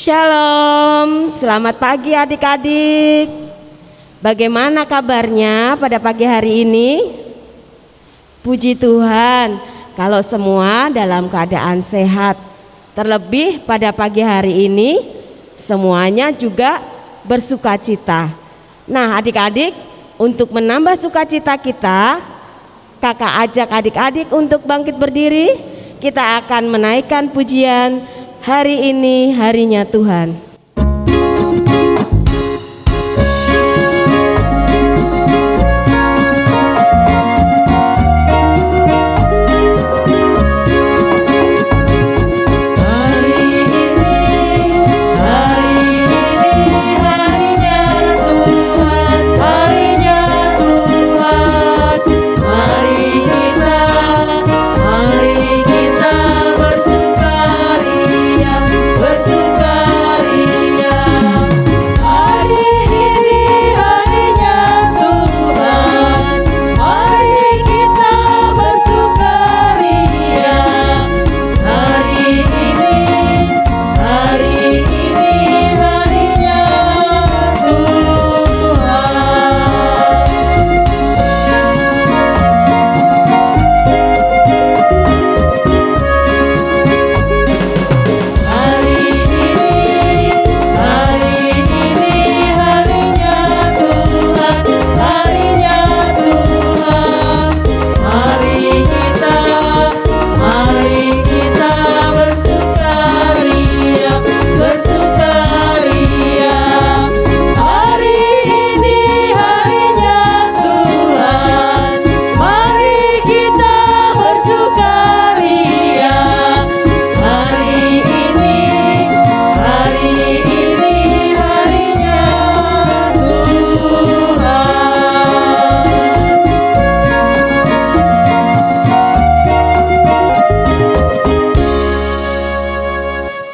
Shalom, selamat pagi adik-adik. Bagaimana kabarnya pada pagi hari ini? Puji Tuhan, kalau semua dalam keadaan sehat. Terlebih pada pagi hari ini, semuanya juga bersukacita. Nah adik-adik, untuk menambah sukacita kita, kakak ajak adik-adik untuk bangkit berdiri. Kita akan menaikkan pujian Hari Ini Harinya Tuhan.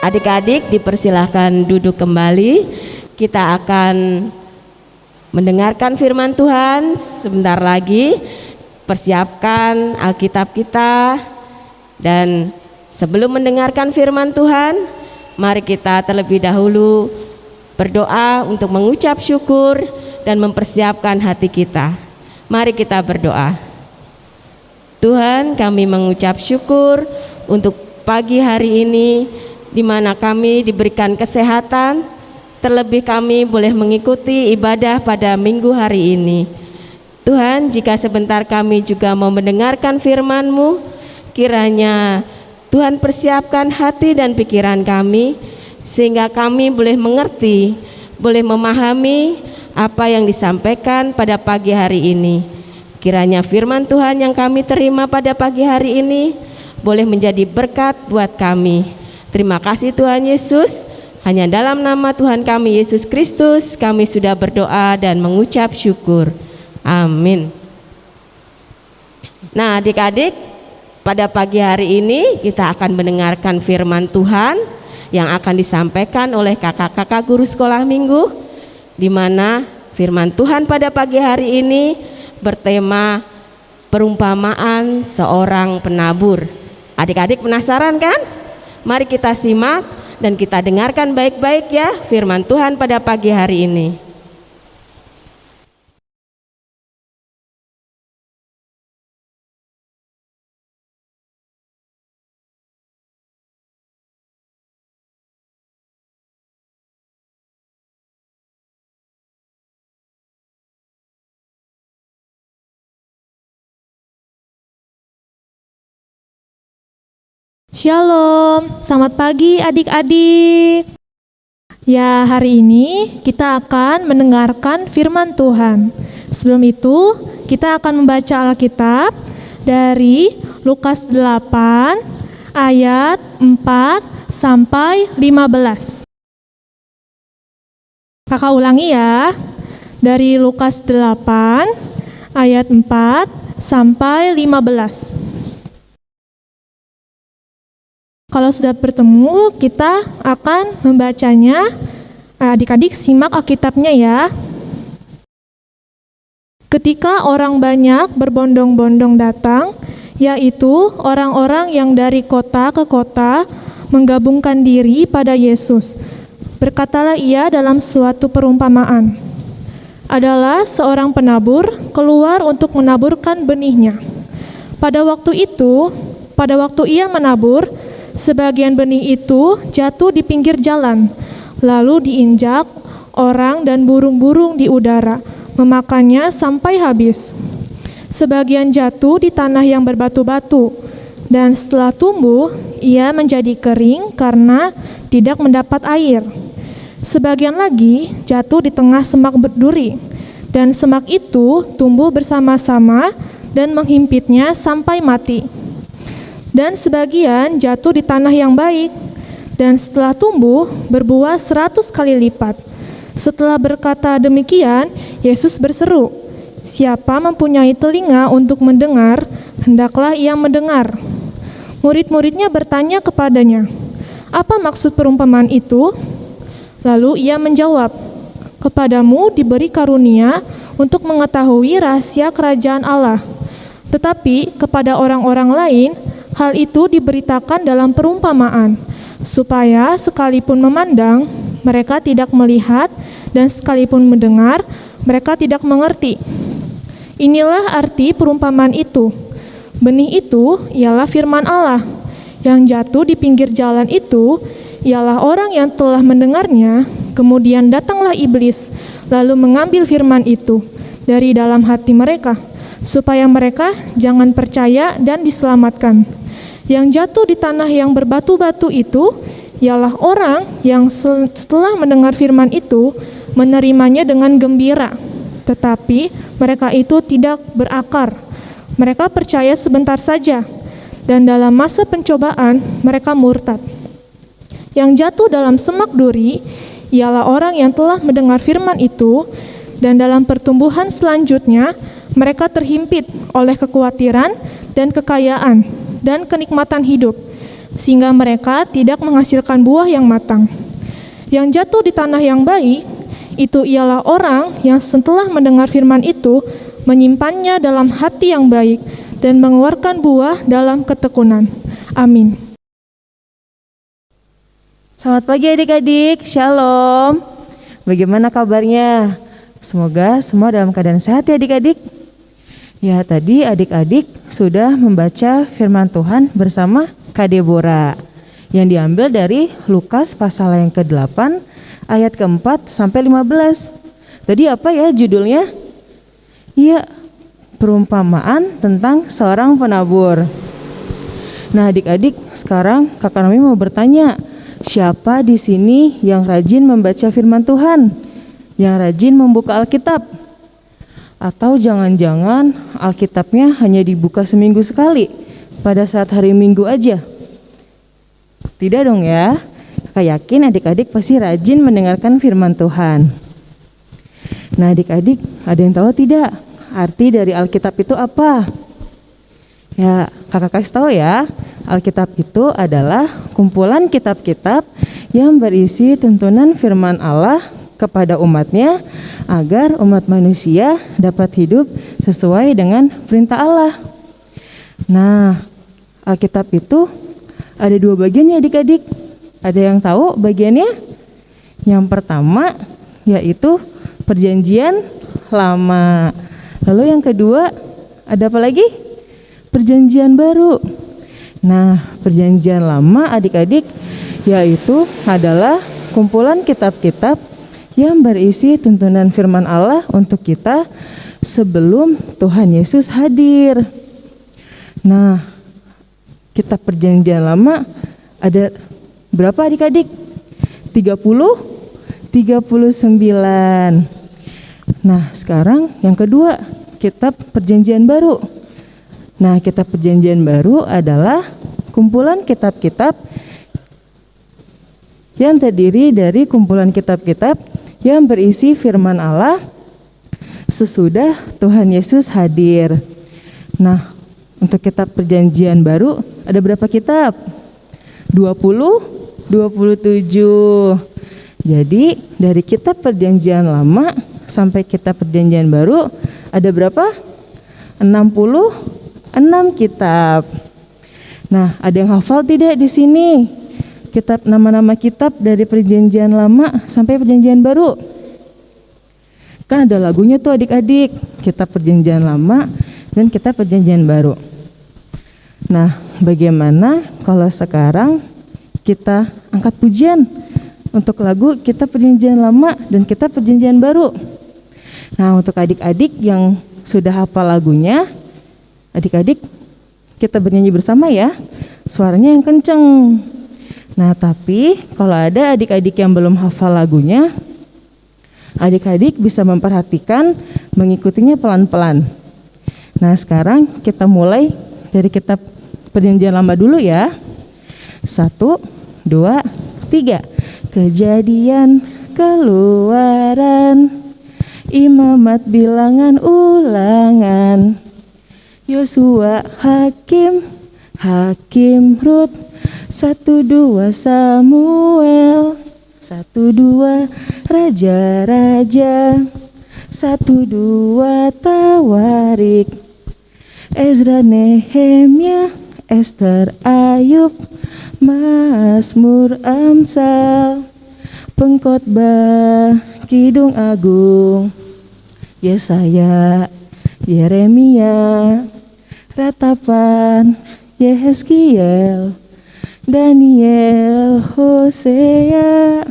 Adik-adik dipersilahkan duduk kembali. Kita akan mendengarkan firman Tuhan sebentar lagi. Persiapkan Alkitab kita. Dan sebelum mendengarkan firman Tuhan, mari kita terlebih dahulu berdoa untuk mengucap syukur dan mempersiapkan hati kita. Mari kita berdoa. Tuhan, kami mengucap syukur untuk pagi hari ini, di mana kami diberikan kesehatan, terlebih kami boleh mengikuti ibadah pada minggu hari ini. Tuhan, jika sebentar kami juga mau mendengarkan firman-Mu, kiranya Tuhan persiapkan hati dan pikiran kami, sehingga kami boleh mengerti, boleh memahami apa yang disampaikan pada pagi hari ini. Kiranya firman Tuhan yang kami terima pada pagi hari ini boleh menjadi berkat buat kami. Terima kasih Tuhan Yesus. Hanya dalam nama Tuhan kami Yesus Kristus kami sudah berdoa dan mengucap syukur. Amin. Nah adik-adik, pada pagi hari ini kita akan mendengarkan firman Tuhan yang akan disampaikan oleh kakak-kakak guru sekolah minggu, di mana firman Tuhan pada pagi hari ini bertema perumpamaan seorang penabur. Adik-adik penasaran kan? Mari kita simak dan kita dengarkan baik-baik ya firman Tuhan pada pagi hari ini. Shalom, selamat pagi adik-adik. Ya, hari ini kita akan mendengarkan firman Tuhan. Sebelum itu, kita akan membaca Alkitab dari Lukas 8 ayat 4 sampai 15. Kakak ulangi ya. Dari Lukas 8 ayat 4 sampai 15. Kalau sudah bertemu, kita akan membacanya. Adik-adik simak Alkitabnya ya. Ketika orang banyak berbondong-bondong datang, yaitu orang-orang yang dari kota ke kota menggabungkan diri pada Yesus. Berkatalah ia dalam suatu perumpamaan. Adalah seorang penabur keluar untuk menaburkan benihnya. Pada waktu ia menabur, sebagian benih itu jatuh di pinggir jalan, lalu diinjak orang dan burung-burung di udara, memakannya sampai habis. Sebagian jatuh di tanah yang berbatu-batu, dan setelah tumbuh, ia menjadi kering karena tidak mendapat air. Sebagian lagi jatuh di tengah semak berduri, dan semak itu tumbuh bersama-sama dan menghimpitnya sampai mati. Dan sebagian jatuh di tanah yang baik, dan setelah tumbuh berbuah 100 kali lipat. Setelah berkata demikian, Yesus berseru, "Siapa mempunyai telinga untuk mendengar, hendaklah ia mendengar." Murid-muridnya bertanya kepadanya, "Apa maksud perumpamaan itu?" Lalu ia menjawab, "Kepadamu diberi karunia untuk mengetahui rahasia kerajaan Allah. Tetapi kepada orang-orang lain, hal itu diberitakan dalam perumpamaan, supaya sekalipun memandang, mereka tidak melihat, dan sekalipun mendengar, mereka tidak mengerti." Inilah arti perumpamaan itu. Benih itu ialah firman Allah. Yang jatuh di pinggir jalan itu ialah orang yang telah mendengarnya, kemudian datanglah iblis, lalu mengambil firman itu dari dalam hati mereka, supaya mereka jangan percaya dan diselamatkan. Yang jatuh di tanah yang berbatu-batu itu ialah orang yang setelah mendengar firman itu menerimanya dengan gembira, tetapi mereka itu tidak berakar. Mereka percaya sebentar saja, dan dalam masa pencobaan mereka murtad. Yang jatuh dalam semak duri ialah orang yang telah mendengar firman itu, dan dalam pertumbuhan selanjutnya mereka terhimpit oleh kekhawatiran dan kekayaan dan kenikmatan hidup, sehingga mereka tidak menghasilkan buah yang matang. Yang jatuh di tanah yang baik, itu ialah orang yang setelah mendengar firman itu, menyimpannya dalam hati yang baik, dan mengeluarkan buah dalam ketekunan. Amin. Selamat pagi adik-adik, Shalom. Bagaimana kabarnya? Semoga semua dalam keadaan sehat ya adik-adik. Ya, tadi adik-adik sudah membaca firman Tuhan bersama Kak Deborah yang diambil dari Lukas pasal yang ke-8 ayat ke-4 sampai 15. Tadi apa ya judulnya? Iya, perumpamaan tentang seorang penabur. Nah, adik-adik, sekarang Kakak Nomi mau bertanya, siapa di sini yang rajin membaca firman Tuhan? Yang rajin membuka Alkitab? Atau jangan-jangan Alkitabnya hanya dibuka seminggu sekali pada saat hari Minggu aja? Tidak dong ya. Kakak yakin adik-adik pasti rajin mendengarkan firman Tuhan. Nah adik-adik, ada yang tahu tidak arti dari Alkitab itu apa? Ya, kakak kasih tahu ya. Alkitab itu adalah kumpulan kitab-kitab yang berisi tuntunan firman Allah kepada umatnya agar umat manusia dapat hidup sesuai dengan perintah Allah. Nah, Alkitab itu ada 2 bagian ya adik-adik. Ada yang tahu bagiannya? Yang pertama yaitu Perjanjian Lama. Lalu yang kedua ada apa lagi? Perjanjian Baru. Nah, Perjanjian Lama adik-adik yaitu adalah kumpulan kitab-kitab yang berisi tuntunan firman Allah untuk kita sebelum Tuhan Yesus hadir. Nah, kitab Perjanjian Lama ada berapa adik-adik? 39. Nah, sekarang yang kedua, kitab Perjanjian Baru. Nah, kitab Perjanjian Baru adalah kumpulan kitab-kitab yang terdiri dari kumpulan kitab-kitab yang berisi firman Allah sesudah Tuhan Yesus hadir. Nah, untuk kitab Perjanjian Baru ada berapa kitab? 27. Jadi dari kitab Perjanjian Lama sampai kitab Perjanjian Baru ada berapa? 66 kitab. Nah, ada yang hafal tidak di sini? nama-nama kitab dari Perjanjian Lama sampai Perjanjian Baru? Kan ada lagunya tuh adik-adik, kitab Perjanjian Lama dan kitab Perjanjian Baru. Nah, bagaimana kalau sekarang kita angkat pujian untuk lagu kitab Perjanjian Lama dan kitab Perjanjian Baru? Nah, untuk adik-adik yang sudah hafal lagunya, adik-adik kita bernyanyi bersama ya, suaranya yang kenceng. Nah, tapi kalau ada adik-adik yang belum hafal lagunya, adik-adik bisa memperhatikan mengikutinya pelan-pelan. Nah, sekarang kita mulai dari kitab Perjanjian Lama dulu ya. 1, 2, 3. Kejadian, Keluaran, Imamat, Bilangan, Ulangan, Yosua, Hakim, Rut, 1-2 Samuel, 1-2 Raja-Raja, 1-2 Tawarik, Ezra, Nehemia, Ester, Ayub, Mazmur, Amsal, Pengkhotbah, Kidung Agung, Yesaya, Yeremia, Ratapan, Yehezkiel, Daniel, Hosea,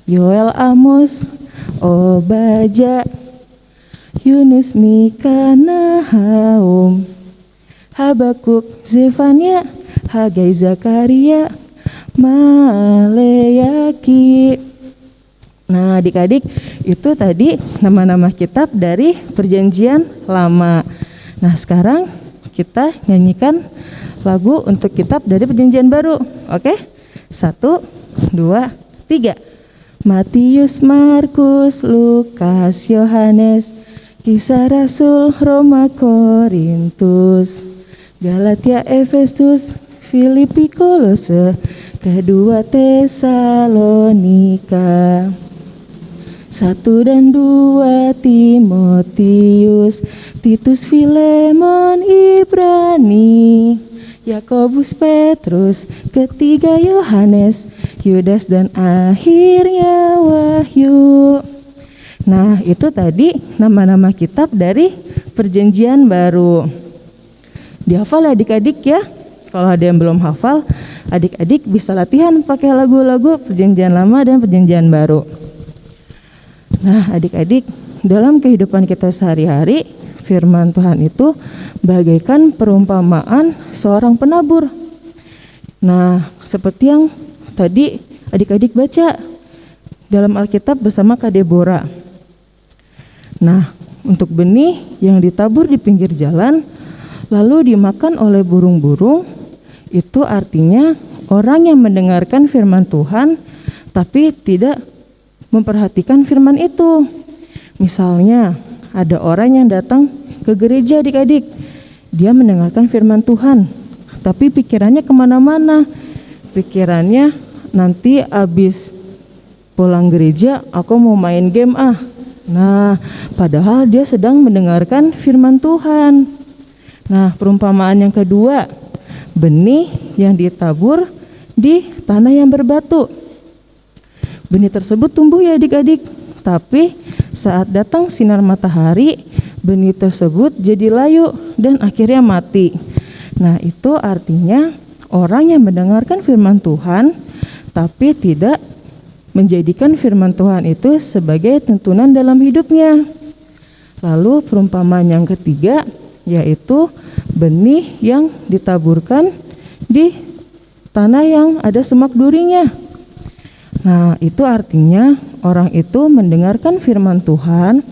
Yoel, Amos, Obadya, Yunus, Mika, Nahum, Habakuk, Zefania, Hagai, Zakaria, Maleaki. Nah, adik-adik, itu tadi nama-nama kitab dari Perjanjian Lama. Nah, sekarang kita nyanyikan lagu untuk kitab dari Perjanjian Baru. Oke? 1, 2, 3. Matius, Markus, Lukas, Yohanes, Kisah Rasul, Roma, Korintus, Galatia, Efesus, Filipi, Kolose, kedua Tesalonika, 1 dan 2 Timotius, Titus, Filemon, Ibrani, Yakobus, Petrus, ketiga Yohanes, Yudas, dan akhirnya Wahyu. Nah, itu tadi nama-nama kitab dari Perjanjian Baru. Dihafal ya adik-adik ya. Kalau ada yang belum hafal, adik-adik bisa latihan pakai lagu-lagu Perjanjian Lama dan Perjanjian Baru. Nah, adik-adik, dalam kehidupan kita sehari-hari, firman Tuhan itu bagaikan perumpamaan seorang penabur. Nah, seperti yang tadi adik-adik baca dalam Alkitab bersama Kak Deborah. Nah, untuk benih yang ditabur di pinggir jalan lalu dimakan oleh burung-burung, itu artinya orang yang mendengarkan firman Tuhan tapi tidak memperhatikan firman itu. Misalnya ada orang yang datang ke gereja adik-adik, dia mendengarkan firman Tuhan tapi pikirannya kemana-mana. Pikirannya nanti abis pulang gereja aku mau main game Nah, padahal dia sedang mendengarkan firman Tuhan. Nah, perumpamaan yang kedua, benih yang ditabur di tanah yang berbatu. Benih tersebut tumbuh ya adik-adik, tapi saat datang sinar matahari, benih tersebut jadi layu dan akhirnya mati. Nah, itu artinya orang yang mendengarkan firman Tuhan tapi tidak menjadikan firman Tuhan itu sebagai tuntunan dalam hidupnya. Lalu perumpamaan yang ketiga yaitu benih yang ditaburkan di tanah yang ada semak durinya. Nah, itu artinya orang itu mendengarkan firman Tuhan,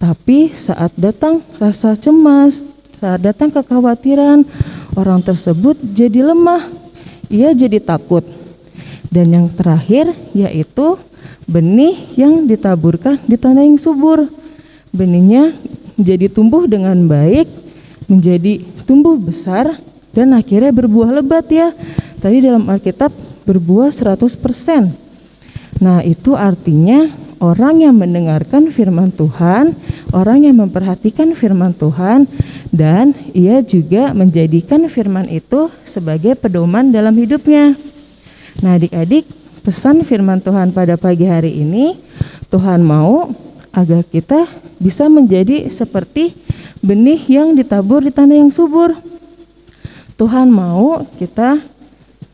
tapi saat datang rasa cemas, saat datang kekhawatiran, orang tersebut jadi lemah, ia jadi takut. Dan yang terakhir yaitu benih yang ditaburkan di tanah yang subur. Benihnya menjadi tumbuh dengan baik, menjadi tumbuh besar, dan akhirnya berbuah lebat ya. Tadi dalam Alkitab berbuah 100%. Nah, itu artinya orang yang mendengarkan firman Tuhan, orang yang memperhatikan firman Tuhan, dan ia juga menjadikan firman itu sebagai pedoman dalam hidupnya. Nah adik-adik, pesan firman Tuhan pada pagi hari ini, Tuhan mau agar kita bisa menjadi seperti benih yang ditabur di tanah yang subur. Tuhan mau kita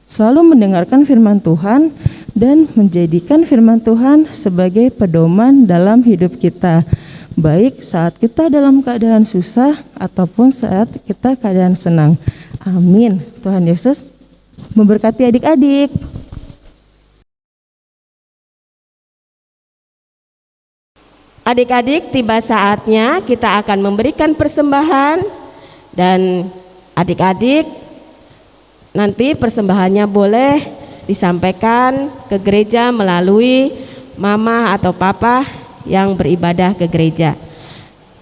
selalu mendengarkan firman Tuhan dan menjadikan firman Tuhan sebagai pedoman dalam hidup kita, baik saat kita dalam keadaan susah ataupun saat kita keadaan senang. Amin. Tuhan Yesus memberkati adik-adik. Adik-adik, tiba saatnya kita akan memberikan persembahan, dan adik-adik nanti persembahannya boleh disampaikan ke gereja melalui mama atau papa yang beribadah ke gereja.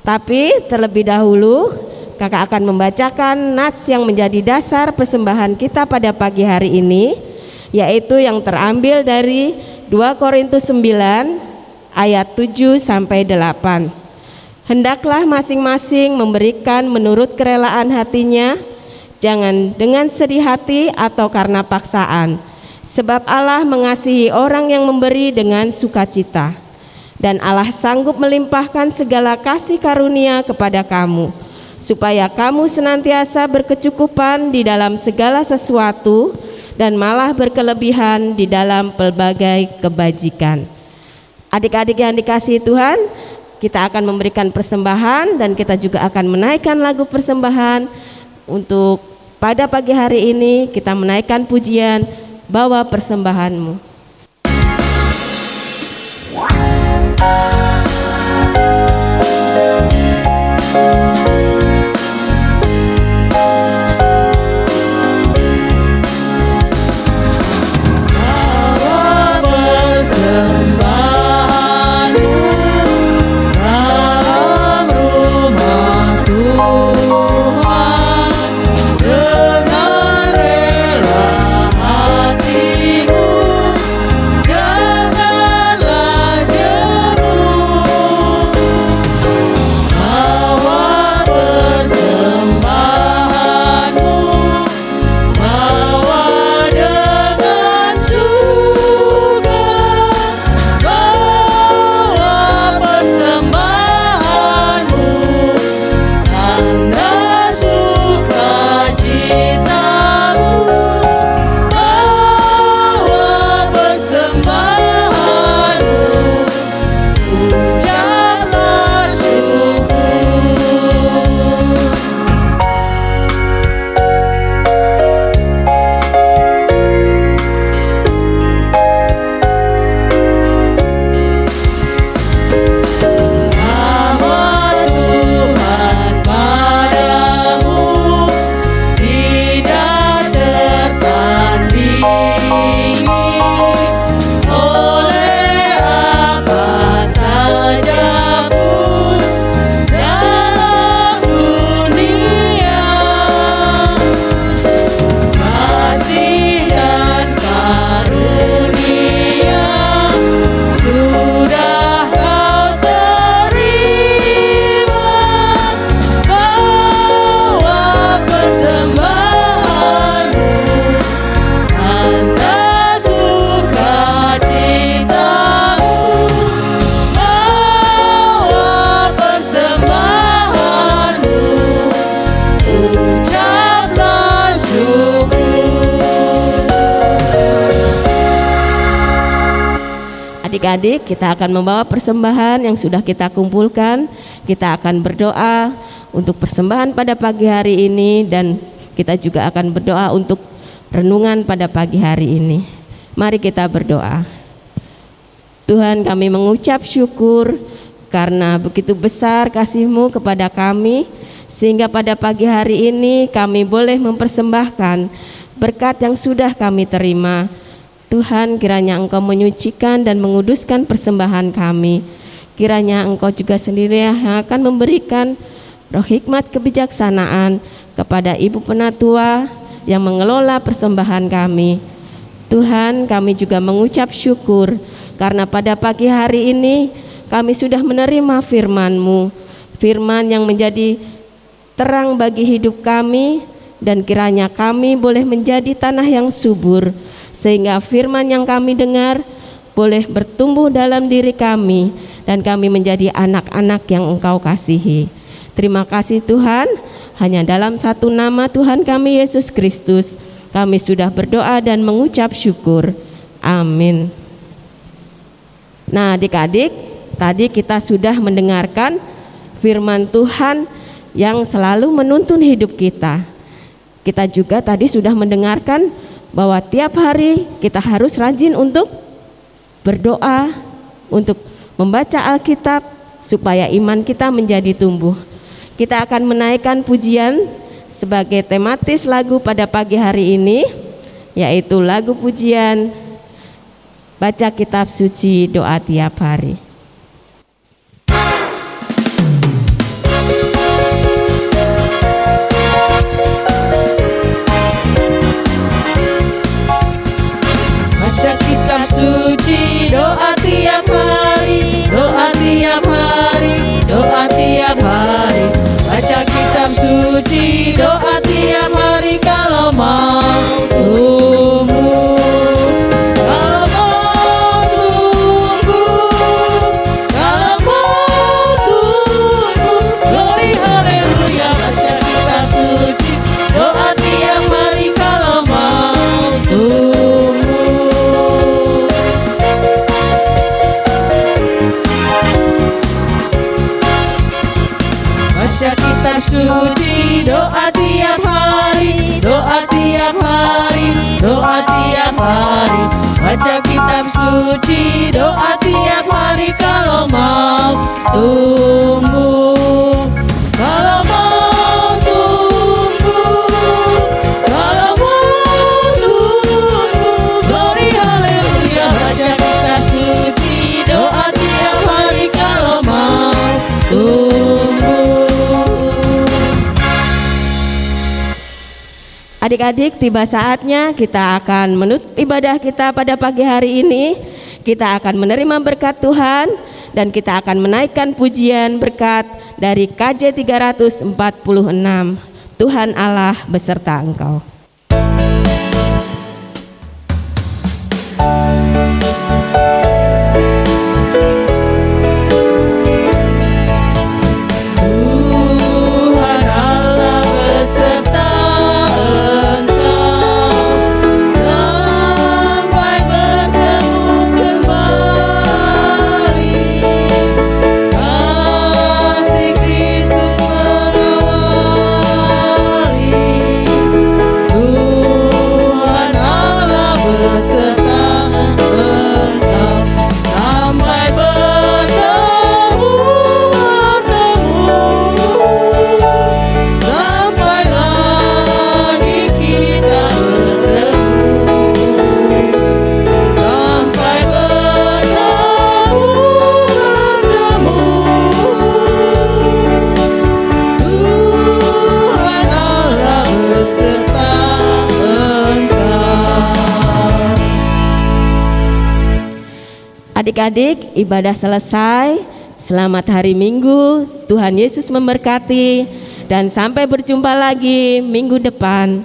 Tapi terlebih dahulu kakak akan membacakan nats yang menjadi dasar persembahan kita pada pagi hari ini, yaitu yang terambil dari 2 Korintus 9 ayat 7 sampai 8. Hendaklah masing-masing memberikan menurut kerelaan hatinya, jangan dengan sedih hati atau karena paksaan, sebab Allah mengasihi orang yang memberi dengan sukacita. Dan Allah sanggup melimpahkan segala kasih karunia kepada kamu, supaya kamu senantiasa berkecukupan di dalam segala sesuatu dan malah berkelebihan di dalam pelbagai kebajikan. Adik-adik yang dikasihi Tuhan, kita akan memberikan persembahan dan kita juga akan menaikkan lagu persembahan. Untuk pada pagi hari ini kita menaikkan pujian Bawa Persembahanmu. Adik-adik, kita akan membawa persembahan yang sudah kita kumpulkan. Kita akan berdoa untuk persembahan pada pagi hari ini, dan kita juga akan berdoa untuk renungan pada pagi hari ini. Mari kita berdoa. Tuhan, kami mengucap syukur karena begitu besar kasih-Mu kepada kami, sehingga pada pagi hari ini kami boleh mempersembahkan berkat yang sudah kami terima. Tuhan, kiranya Engkau menyucikan dan menguduskan persembahan kami. Kiranya Engkau juga sendiri yang akan memberikan roh hikmat kebijaksanaan kepada Ibu Penatua yang mengelola persembahan kami. Tuhan, kami juga mengucap syukur karena pada pagi hari ini kami sudah menerima firman-Mu, firman yang menjadi terang bagi hidup kami, dan kiranya kami boleh menjadi tanah yang subur, sehingga firman yang kami dengar boleh bertumbuh dalam diri kami dan kami menjadi anak-anak yang Engkau kasihi. Terima kasih Tuhan, hanya dalam satu nama Tuhan kami Yesus Kristus kami sudah berdoa dan mengucap syukur. Amin. Nah adik-adik, tadi kita sudah mendengarkan firman Tuhan yang selalu menuntun hidup kita. Kita juga tadi sudah mendengarkan bahwa tiap hari kita harus rajin untuk berdoa, untuk membaca Alkitab supaya iman kita menjadi tumbuh. Kita akan menaikkan pujian sebagai tematis lagu pada pagi hari ini, yaitu lagu pujian Baca Kitab Suci Doa Tiap Hari. Baca kitab suci, doa tiap hari, doa tiap hari, doa tiap hari. Baca kitab suci, doa tiap hari kalau mau tumbuh. Kalau mau tumbuh, kalau mau tumbuh. Glory haleluya. Baca kitab suci, doa tiap hari kalau mau tumbuh. Baca kitab suci, doa tiap hari, doa tiap hari, doa tiap hari. Baca kitab suci, doa tiap hari kalau mau tumbuh. Kalau mau tumbuh, kalau mau tumbuh. Glory haleluya. Baca kitab suci, doa tiap hari kalau mau tumbuh. Adik-adik, tiba saatnya kita akan menutup ibadah kita pada pagi hari ini. Kita akan menerima berkat Tuhan dan kita akan menaikkan pujian berkat dari KJ 346. Tuhan Allah beserta engkau. Tuhan Allah beserta engkau sampai bertemu kembali. Kasih Kristus mengawali. Tuhan Allah beserta engkau sampai bertemu, sampai lagi kita bertemu, sampai bertemu. Tuhan Allah beserta engkau. Adik-adik, ibadah selesai. Selamat hari Minggu. Tuhan Yesus memberkati dan sampai berjumpa lagi minggu depan.